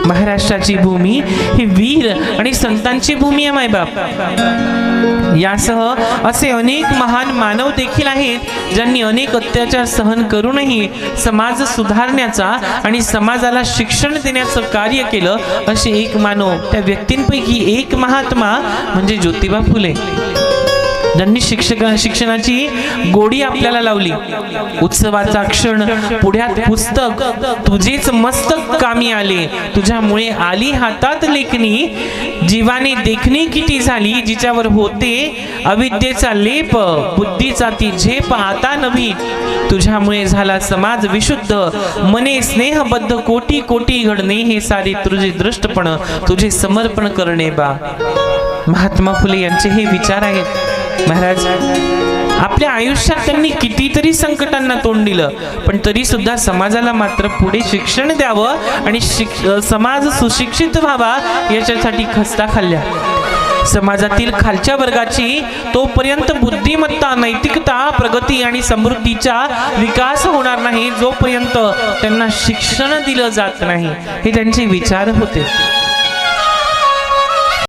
महाराष्ट्राची भूमी ही वीर आणि संतांची भूमी आहे मायबाप। यासह असे अनेक महान मानव देखील आहेत ज्यांनी अनेक अत्याचार सहन करूनही समाज सुधारण्याचा आणि समाजाला शिक्षण देण्याचं कार्य केलं। असे एक मानव, त्या व्यक्तींपैकी एक महात्मा म्हणजे ज्योतिबा फुले, ज्यांनी शिक्षणाची गोडी आपल्याला लावली। उत्सवाचा क्षण, पुढ्यात पुस्तक, तुझेच मस्तक कामी आले, तुझ्यामुळे आली हातात लेखणी, जीवाने देखणी किती झाली, जिच्यावर होते अविद्येचा लेप, बुद्धीचा ती झेप आता नवी, तुझ्यामुळे झाला समाज विशुद्ध, मने स्नेहबद्ध कोटी कोटी घडणे, हे सारे तुझे दृष्टपण, तुझे समर्पण करणे बा। महात्मा फुले यांचे हे विचार आहेत। महाराज आपल्या आयुष्यात त्यांनी कितीतरी संकटांना तोंड दिलं, पण तरी सुद्धा समाजाला मात्र पुढे शिक्षण द्यावं आणि समाज सुशिक्षित व्हावा याच्यासाठी खस्ता खाल्ल्या। समाजातील खालच्या वर्गाची तोपर्यंत बुद्धिमत्ता, नैतिकता, प्रगती आणि समृद्धीचा विकास होणार नाही जोपर्यंत त्यांना शिक्षण दिलं जात नाही, हे त्यांचे विचार होते।